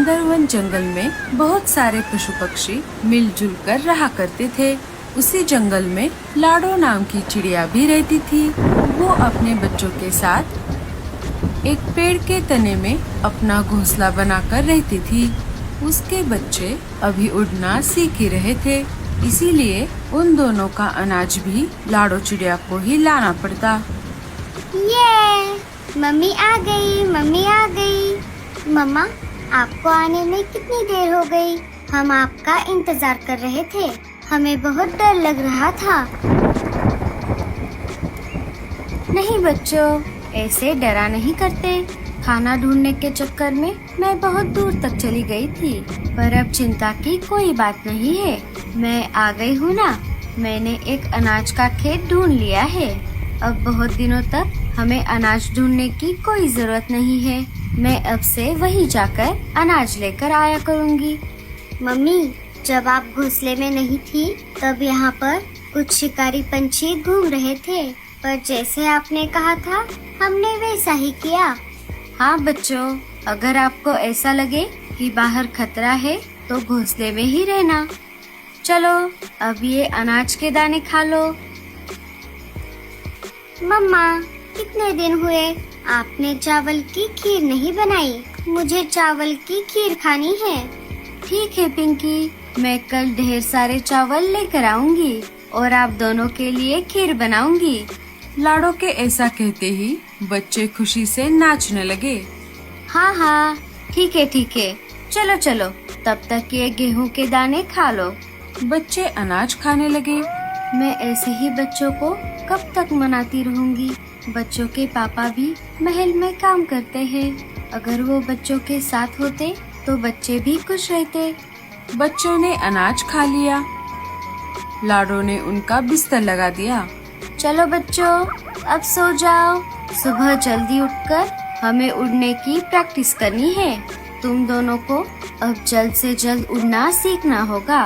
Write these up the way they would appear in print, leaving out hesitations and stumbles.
सुंदरवन जंगल में बहुत सारे पशु पक्षी मिलजुल कर रहा करते थे। उसी जंगल में लाडो नाम की चिड़िया भी रहती थी। वो अपने बच्चों के साथ एक पेड़ के तने में अपना घोंसला बनाकर रहती थी। उसके बच्चे अभी उड़ना सीख ही रहे थे, इसीलिए उन दोनों का अनाज भी लाडो चिड़िया को ही लाना पड़ता। ये मम्मी आ गई, मम्मी आ गई। मम्मा, आपको आने में कितनी देर हो गई? हम आपका इंतजार कर रहे थे। हमें बहुत डर लग रहा था। नहीं बच्चों, ऐसे डरा नहीं करते। खाना ढूंढने के चक्कर में मैं बहुत दूर तक चली गई थी, पर अब चिंता की कोई बात नहीं है। मैं आ गई हूँ ना। मैंने एक अनाज का खेत ढूंढ लिया है। अब बहुत दिनों तक हमें अनाज ढूंढने की कोई जरूरत नहीं है। मैं अब से वहीं जाकर अनाज लेकर आया करूँगी। मम्मी, जब आप घोंसले में नहीं थी तब यहाँ पर कुछ शिकारी पंछी घूम रहे थे, पर जैसे आपने कहा था हमने वैसा ही किया। हाँ बच्चों, अगर आपको ऐसा लगे कि बाहर खतरा है तो घोंसले में ही रहना। चलो अब ये अनाज के दाने खा लो। मम्मा, कितने दिन हुए आपने चावल की खीर नहीं बनाई। मुझे चावल की खीर खानी है। ठीक है पिंकी, मैं कल ढेर सारे चावल लेकर आऊंगी और आप दोनों के लिए खीर बनाऊंगी। लाडो के ऐसा कहते ही बच्चे खुशी से नाचने लगे। हाँ हाँ, ठीक है, चलो चलो, तब तक ये गेहूं के दाने खा लो। बच्चे अनाज खाने लगे। मैं ऐसे ही बच्चों को कब तक मनाती रहूंगी। बच्चों के पापा भी महल में काम करते हैं। अगर वो बच्चों के साथ होते तो बच्चे भी खुश रहते। बच्चों ने अनाज खा लिया। लाडो ने उनका बिस्तर लगा दिया। चलो बच्चों, अब सो जाओ। सुबह जल्दी उठकर हमें उड़ने की प्रैक्टिस करनी है। तुम दोनों को अब जल्द से जल्द उड़ना सीखना होगा।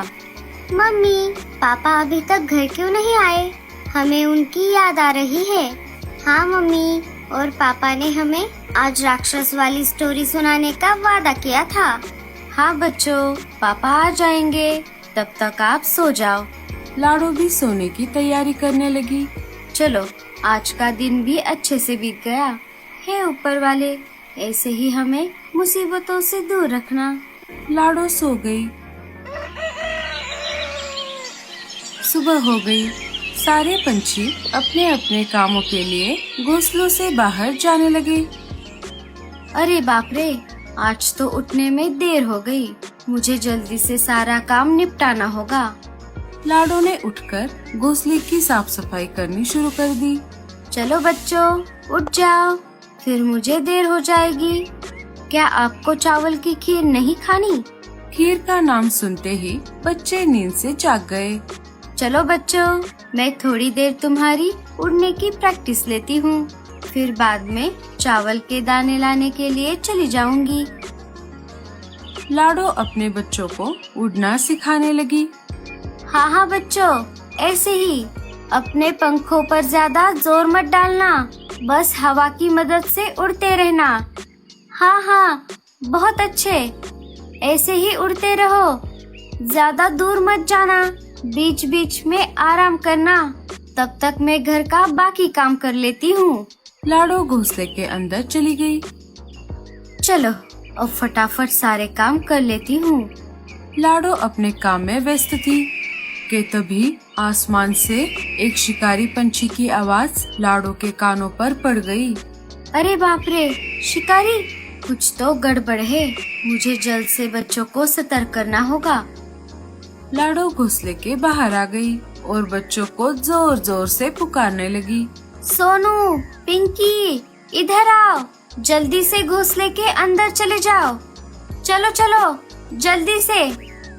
मम्मी, पापा अभी तक घर क्यों नहीं आए? हमें उनकी याद आ रही है। हाँ मम्मी, और पापा ने हमें आज राक्षस वाली स्टोरी सुनाने का वादा किया था। हाँ बच्चों, पापा आ जाएंगे, तब तक आप सो जाओ। लाडो भी सोने की तैयारी करने लगी। चलो, आज का दिन भी अच्छे से बीत गया। हे ऊपर वाले, ऐसे ही हमें मुसीबतों से दूर रखना। लाडो सो गई। सुबह हो गई। सारे पंछी अपने अपने कामों के लिए घोंसलों से बाहर जाने लगे। अरे बाप रे, आज तो उठने में देर हो गई। मुझे जल्दी से सारा काम निपटाना होगा। लाडो ने उठकर घोंसले की साफ सफाई करनी शुरू कर दी। चलो बच्चों, उठ जाओ, फिर मुझे देर हो जाएगी। क्या आपको चावल की खीर नहीं खानी? खीर का नाम सुनते ही बच्चे नींद से जाग गए। चलो बच्चों, मैं थोड़ी देर तुम्हारी उड़ने की प्रैक्टिस लेती हूँ, फिर बाद में चावल के दाने लाने के लिए चली जाऊंगी। लाडो अपने बच्चों को उड़ना सिखाने लगी। हाँ हाँ बच्चों, ऐसे ही। अपने पंखों पर ज्यादा जोर मत डालना, बस हवा की मदद से उड़ते रहना। हाँ हाँ, बहुत अच्छे, ऐसे ही उड़ते रहो। ज्यादा दूर मत जाना, बीच बीच में आराम करना। तब तक मैं घर का बाकी काम कर लेती हूँ। लाडो घोंसले के अंदर चली गई। चलो, अब फटाफट सारे काम कर लेती हूँ। लाडो अपने काम में व्यस्त थी कि तभी आसमान से एक शिकारी पंछी की आवाज लाडो के कानों पर पड़ गई। अरे बाप रे, शिकारी! कुछ तो गड़बड़ है। मुझे जल्द से बच्चों को सतर्क करना होगा। लाडो घोंसले के बाहर आ गई और बच्चों को जोर जोर से पुकारने लगी। सोनू, पिंकी, इधर आओ, जल्दी से घोंसले के अंदर चले जाओ। चलो चलो, जल्दी से।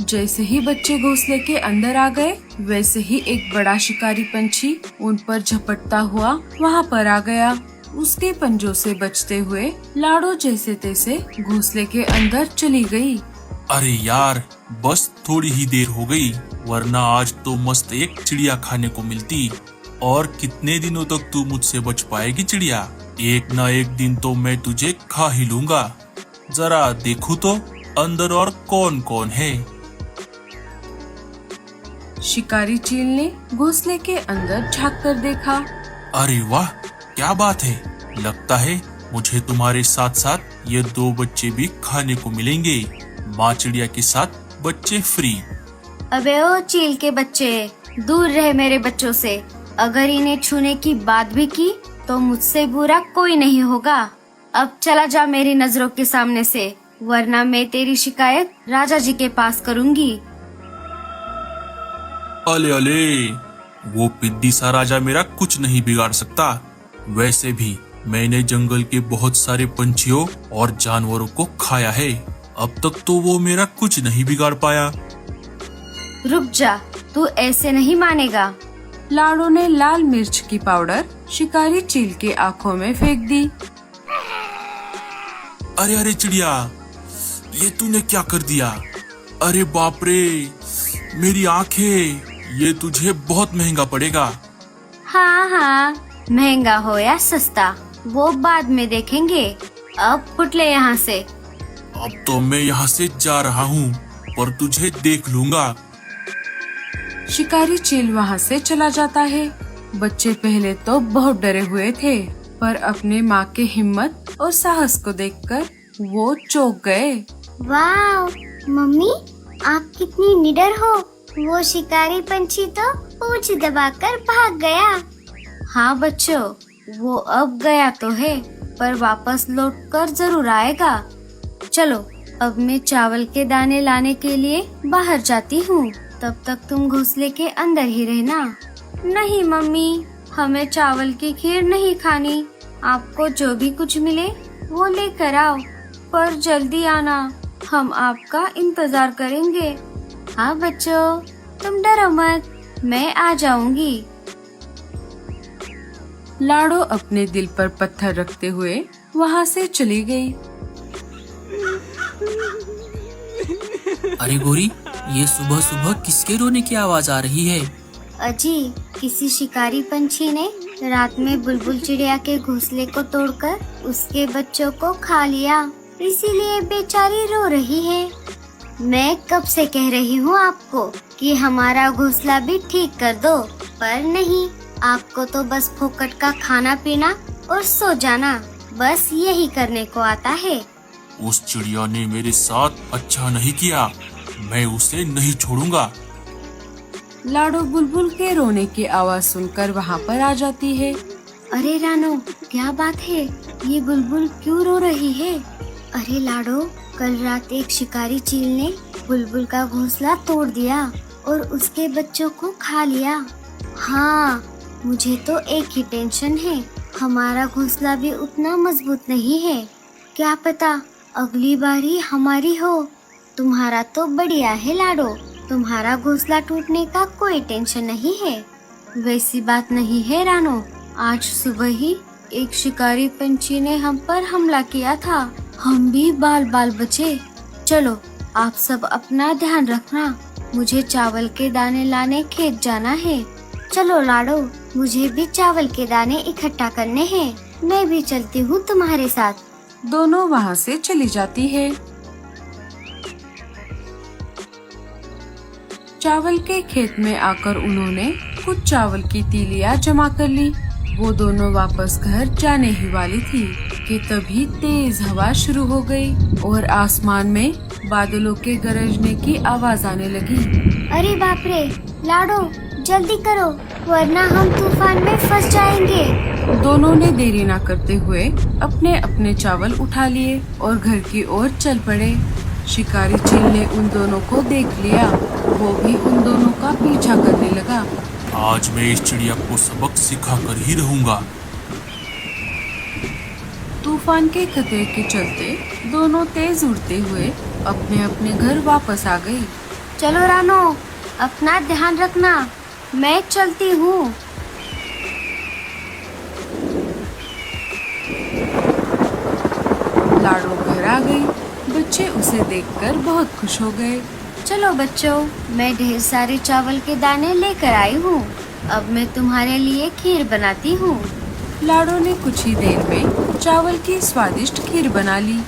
जैसे ही बच्चे घोंसले के अंदर आ गए, वैसे ही एक बड़ा शिकारी पंछी उन पर झपटता हुआ वहाँ पर आ गया। उसके पंजों से बचते हुए लाडो जैसे तैसे घोंसले के अंदर चली गई। अरे यार, बस थोड़ी ही देर हो गई, वरना आज तो मस्त एक चिड़िया खाने को मिलती। और कितने दिनों तक तू मुझसे बच पाएगी चिड़िया? एक ना एक दिन तो मैं तुझे खा ही लूंगा। जरा देखूं तो अंदर और कौन कौन है? शिकारी चील ने घोंसले के अंदर झांक कर देखा। अरे वाह, क्या बात है। लगता है मुझे तुम्हारे साथ साथ ये 2 बच्चे भी खाने को मिलेंगे। माँ चिड़िया के साथ बच्चे फ्री। अबे ओ चील के बच्चे, दूर रहे मेरे बच्चों से। अगर इन्हें छूने की बात भी की तो मुझसे बुरा कोई नहीं होगा। अब चला जा मेरी नजरों के सामने से, वरना मैं तेरी शिकायत राजा जी के पास करूंगी। अले अले, वो पिद्दी सा राजा मेरा कुछ नहीं बिगाड़ सकता। वैसे भी मैंने जंगल के बहुत सारे पंछियों और जानवरों को खाया है। अब तक तो वो मेरा कुछ नहीं बिगाड़ पाया। रुक जा, तू ऐसे नहीं मानेगा। लाडो ने लाल मिर्च की पाउडर शिकारी चील के आंखों में फेंक दी। अरे अरे चिड़िया, ये तूने क्या कर दिया? अरे बाप रे, मेरी आंखें, ये तुझे बहुत महंगा पड़ेगा। हाँ हाँ, महंगा हो या सस्ता वो बाद में देखेंगे। अब फुट ले यहाँ से। अब तो मैं यहाँ से जा रहा हूँ, पर तुझे देख लूंगा। शिकारी चील वहाँ से चला जाता है। बच्चे पहले तो बहुत डरे हुए थे, पर अपने माँ के हिम्मत और साहस को देखकर वो चौंक गए। वाह मम्मी, आप कितनी निडर हो। वो शिकारी पंछी तो पूंछ दबाकर भाग गया। हाँ बच्चों, वो अब गया तो है, पर वापस लौटकर जरूर आएगा। चलो, अब मैं चावल के दाने लाने के लिए बाहर जाती हूँ। तब तक तुम घोंसले के अंदर ही रहना। नहीं मम्मी, हमें चावल की खीर नहीं खानी। आपको जो भी कुछ मिले वो लेकर आओ, पर जल्दी आना, हम आपका इंतजार करेंगे। हाँ बच्चों, तुम डरो मत, मैं आ जाऊंगी। लाडो अपने दिल पर पत्थर रखते हुए वहाँ से चली गई। अरे गोरी, ये सुबह सुबह किसके रोने की आवाज आ रही है? अजी, किसी शिकारी पंछी ने रात में बुलबुल चिड़िया के घोंसले को तोड़कर उसके बच्चों को खा लिया, इसीलिए बेचारी रो रही है। मैं कब से कह रही हूँ आपको कि हमारा घोंसला भी ठीक कर दो, पर नहीं, आपको तो बस फोकट का खाना पीना और सो जाना, बस यही करने को आता है। उस चिड़िया ने मेरे साथ अच्छा नहीं किया, मैं उसे नहीं छोड़ूंगा। लाडो बुलबुल के रोने की आवाज सुनकर वहाँ पर आ जाती है। अरे रानो, क्या बात है? ये बुलबुल क्यों रो रही है? अरे लाडो, कल रात एक शिकारी चील ने बुलबुल का घोंसला तोड़ दिया और उसके बच्चों को खा लिया। हाँ, मुझे तो एक ही टेंशन है, हमारा घोंसला भी उतना मजबूत नहीं है। क्या पता अगली बारी हमारी हो। तुम्हारा तो बढ़िया है लाडो, तुम्हारा घोंसला टूटने का कोई टेंशन नहीं है। वैसी बात नहीं है रानो, आज सुबह ही एक शिकारी पंछी ने हम पर हमला किया था, हम भी बाल बाल बचे। चलो, आप सब अपना ध्यान रखना, मुझे चावल के दाने लाने खेत जाना है। चलो लाडो, मुझे भी चावल के दाने इकट्ठा करने हैं, मैं भी चलती हूँ तुम्हारे साथ। दोनों वहाँ से चली जाती है। चावल के खेत में आकर उन्होंने कुछ चावल की तीलियां जमा कर ली। वो दोनों वापस घर जाने ही वाली थी कि तभी तेज हवा शुरू हो गई और आसमान में बादलों के गरजने की आवाज आने लगी। अरे बाप रे, लाडो जल्दी करो, वरना हम तूफान में फंस जाएंगे। दोनों ने देरी न करते हुए अपने अपने चावल उठा लिए और घर की ओर चल पड़े। शिकारी चील ने उन दोनों को देख लिया, वो भी उन दोनों का पीछा करने लगा। आज मैं इस चिड़िया को सबक सिखा कर ही रहूंगा। तूफान के खतरे के चलते दोनों तेज उड़ते हुए अपने अपने घर वापस आ गई। चलो रानो, अपना ध्यान रखना, मैं चलती हूँ। लाडो घर आ गई। बच्चे उसे देखकर बहुत खुश हो गए। चलो बच्चों, मैं ढेर सारे चावल के दाने लेकर आई हूँ, अब मैं तुम्हारे लिए खीर बनाती हूँ। लाडो ने कुछ ही देर में चावल की स्वादिष्ट खीर बना ली।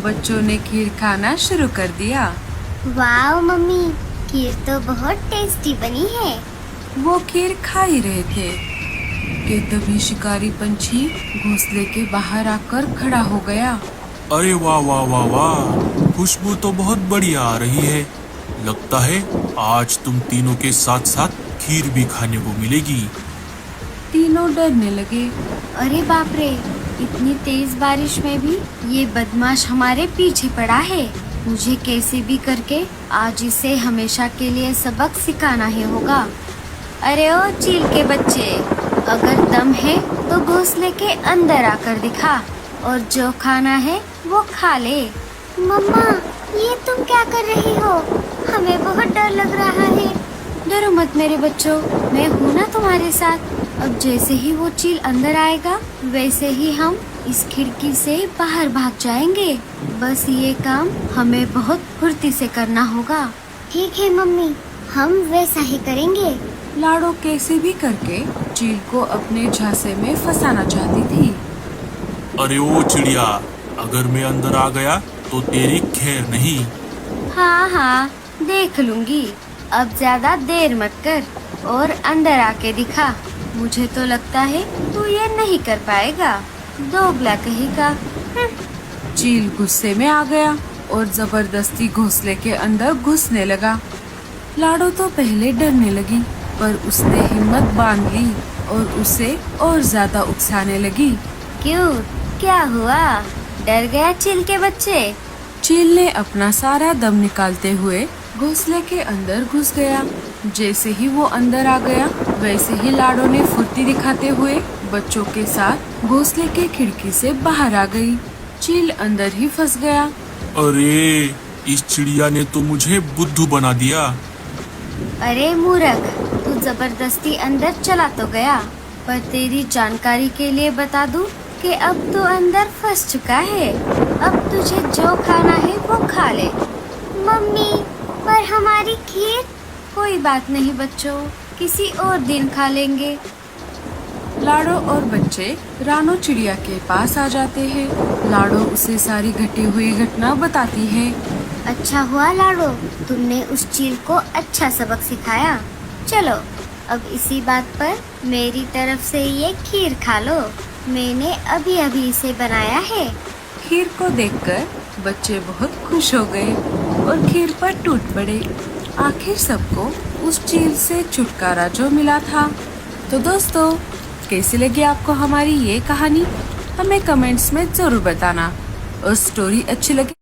बच्चों ने खीर खाना शुरू कर दिया। वाह मम्मी, खीर तो बहुत टेस्टी बनी है। वो खीर खा ही रहे थे कि तभी शिकारी पंछी घोंसले के बाहर आकर खड़ा हो गया। अरे वाह वाह वाह वाह, खुशबू तो बहुत बढ़िया आ रही है। लगता है आज तुम तीनों के साथ साथ खीर भी खाने को मिलेगी। तीनों डरने लगे। अरे बाप रे, इतनी तेज बारिश में भी ये बदमाश हमारे पीछे पड़ा है। मुझे कैसे भी करके आज इसे हमेशा के लिए सबक सिखाना ही होगा। अरे ओ चील के बच्चे, अगर दम है तो घोंसले के अंदर आकर दिखा और जो खाना है वो खा ले। मम्मा, ये तुम क्या कर रही हो? हमें बहुत डर लग रहा है। डरो मत मेरे बच्चों, मैं हूँ ना तुम्हारे साथ। अब जैसे ही वो चील अंदर आएगा वैसे ही हम इस खिड़की से बाहर भाग जाएंगे। बस ये काम हमें बहुत फुर्ती से करना होगा। ठीक है मम्मी, हम वैसा ही करेंगे। लाडो कैसे भी करके चील को अपने झांसे में फंसाना चाहती थी। अरे ओ चिड़िया, अगर मैं अंदर आ गया तो तेरी खैर नहीं। हाँ हाँ, देख लूंगी। अब ज्यादा देर मत कर और अंदर आके दिखा। मुझे तो लगता है तू ये नहीं कर पाएगा, दोगला कहेगा। चील गुस्से में आ गया और जबरदस्ती घोंसले के अंदर घुसने लगा। लाडो तो पहले डरने लगी, पर उसने हिम्मत बांध ली और उसे और ज्यादा उकसाने लगी। क्यों, क्या हुआ? डर गया चील के बच्चे? चील ने अपना सारा दम निकालते हुए घोंसले के अंदर घुस गया। जैसे ही वो अंदर आ गया वैसे ही लाडो ने फुर्ती दिखाते हुए बच्चों के साथ घोंसले के खिड़की से बाहर आ गई। चील अंदर ही फंस गया। अरे इस चिड़िया ने तो मुझे बुद्धू बना दिया। अरे मूर्ख, तू जबरदस्ती अंदर चला तो गया, पर तेरी जानकारी के लिए बता दूं कि अब तू अंदर फंस चुका है। अब तुझे जो खाना है वो खा ले। मम्मी, पर हमारी खीर? कोई बात नहीं बच्चों, किसी और दिन खा लेंगे। लाडो और बच्चे रानो चिड़िया के पास आ जाते हैं। लाडो उसे सारी घटी हुई घटना बताती है। अच्छा हुआ लाडो, तुमने उस चील को अच्छा सबक सिखाया। चलो, अब इसी बात पर मेरी तरफ से ये खीर खा लो। मैंने अभी अभी इसे बनाया है। खीर को देखकर बच्चे बहुत खुश हो गए और खीर पर टूट पड़े। आखिर सबको उस चील से छुटकारा जो मिला था। तो दोस्तों, कैसी लगी आपको हमारी ये कहानी? हमें कमेंट्स में जरूर बताना। और स्टोरी अच्छी लगी